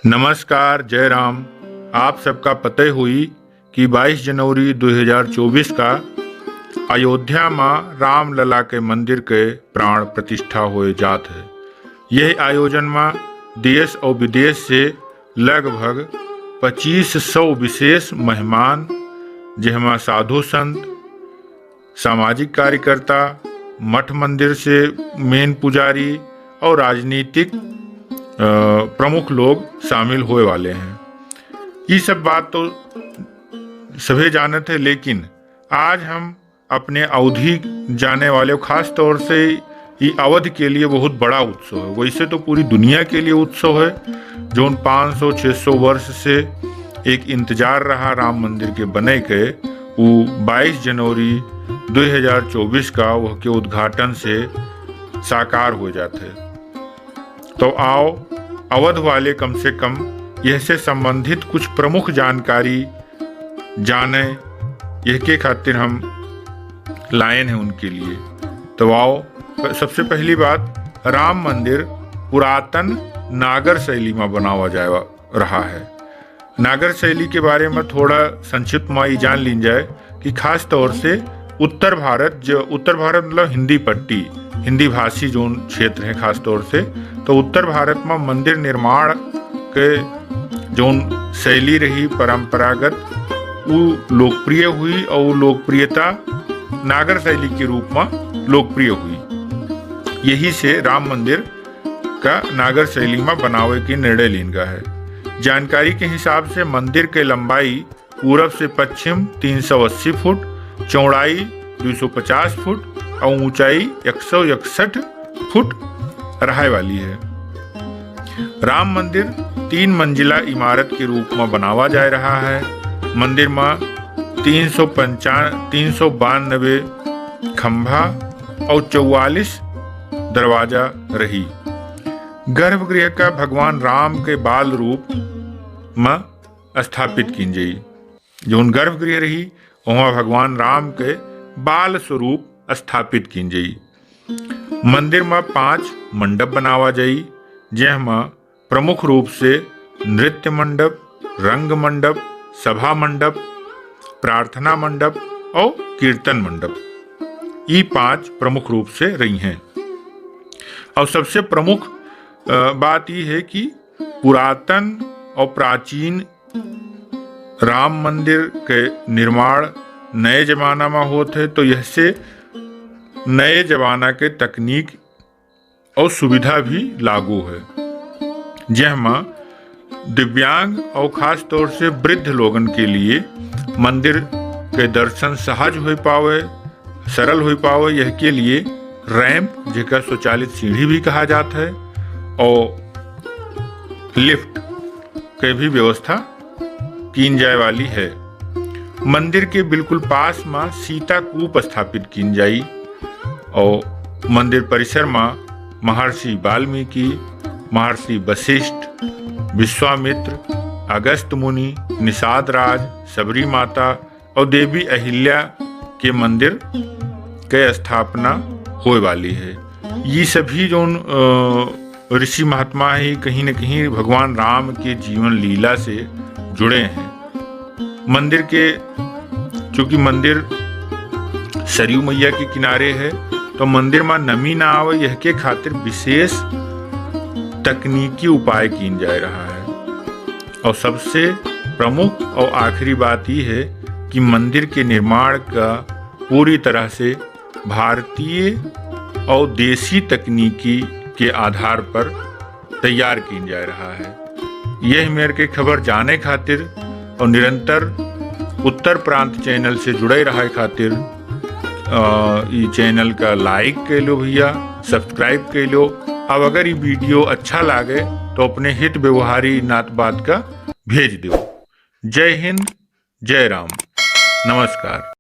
नमस्कार, जय राम। आप सबका पता हुई कि 22 जनवरी 2024 का अयोध्या में राम लला के मंदिर के प्राण प्रतिष्ठा होए जात है। यह आयोजन में देश और विदेश से लगभग 2500 विशेष मेहमान, जिसमें साधु संत, सामाजिक कार्यकर्ता, मठ मंदिर से मेन पुजारी और राजनीतिक प्रमुख लोग शामिल होए वाले हैं। ये सब बात तो सभी जानते हैं, लेकिन आज हम अपने अवधि जाने वाले, खास तौर से ये अवध के लिए बहुत बड़ा उत्सव है। वैसे तो पूरी दुनिया के लिए उत्सव है, जो 500-600 वर्ष से एक इंतजार रहा राम मंदिर के बने के, वो 22 जनवरी 2024 का वह के उद्घाटन से साकार हो जाते। तो आओ अवध वाले कम से कम यह से संबंधित कुछ प्रमुख जानकारी जाने, यह के खातिर हम लायन हैं उनके लिए। तो आओ, सबसे पहली बात, राम मंदिर पुरातन नागर शैली में बनावा जा रहा है। नागर शैली के बारे में थोड़ा संक्षिप्त में जान ली जाए कि खास तौर से उत्तर भारत मतलब हिंदी पट्टी, हिंदी भाषी जो क्षेत्र है खास तौर से, तो उत्तर भारत में मंदिर निर्माण के जो शैली रही परंपरागत, वो लोकप्रिय हुई और लोकप्रियता नागर शैली के रूप में लोकप्रिय हुई। यही से राम मंदिर का नागर शैली में बनावे की निर्णय लीन गया है। जानकारी के हिसाब से मंदिर के लंबाई पूरब से पश्चिम 380 फुट, चौड़ाई 250 फुट और ऊंचाई 161 फुट रहने वाली है। राम मंदिर 3 मंजिला इमारत के रूप में बनावा जा रहा है। मंदिर में 392 खंभा और 44 दरवाजा रही। गर्भगृह का भगवान राम के बाल रूप में स्थापित की गई। जो गर्भगृह रही वहाँ भगवान राम के बाल स्वरूप स्थापित की गई। मंदिर में 5 मंडप बनावा जाई, जिसमें प्रमुख रूप से नृत्य मंडप, रंग मंडप, सभा मंडप, प्रार्थना मंडप और कीर्तन मंडप, ये 5 प्रमुख रूप से रही हैं। और सबसे प्रमुख बात यह है कि पुरातन और प्राचीन राम मंदिर के निर्माण नए जमाना में होते, तो यह से नए जमाना के तकनीक और सुविधा भी लागू है, जिसमें दिव्यांग और खास तौर से वृद्ध लोगन के लिए मंदिर के दर्शन सहज हो पावे, सरल हो पावे। यह के लिए रैंप, जिसका स्वचालित सीढ़ी भी कहा जाता है, और लिफ्ट के भी व्यवस्था की जाए वाली है। मंदिर के बिल्कुल पास में सीता कूप स्थापित की जाई और मंदिर परिसर में महर्षि वाल्मीकि, महर्षि वशिष्ठ, विश्वामित्र, अगस्त मुनि, निषाद राज, सबरी माता और देवी अहिल्या के मंदिर के स्थापना होए वाली है। ये सभी जो ऋषि महात्मा ही कहीं न कहीं भगवान राम के जीवन लीला से जुड़े हैं। मंदिर के, चूंकि मंदिर सरयू मैया के किनारे है, तो मंदिर में नमी ना आवे, यह के खातिर विशेष तकनीकी उपाय किए जा रहा है। और सबसे प्रमुख और आखिरी बात यह है कि मंदिर के निर्माण का पूरी तरह से भारतीय और देसी तकनीकी के आधार पर तैयार किया जा रहा है। यह मेरे के खबर जाने खातिर और निरंतर उत्तर प्रांत चैनल से जुड़े रहे खातिर ये चैनल का लाइक कर लो भैया, सब्सक्राइब कर लो। अब अगर ये वीडियो अच्छा लगे तो अपने हित व्यवहारी नात बात का भेज दो। जय हिंद, जय राम, नमस्कार।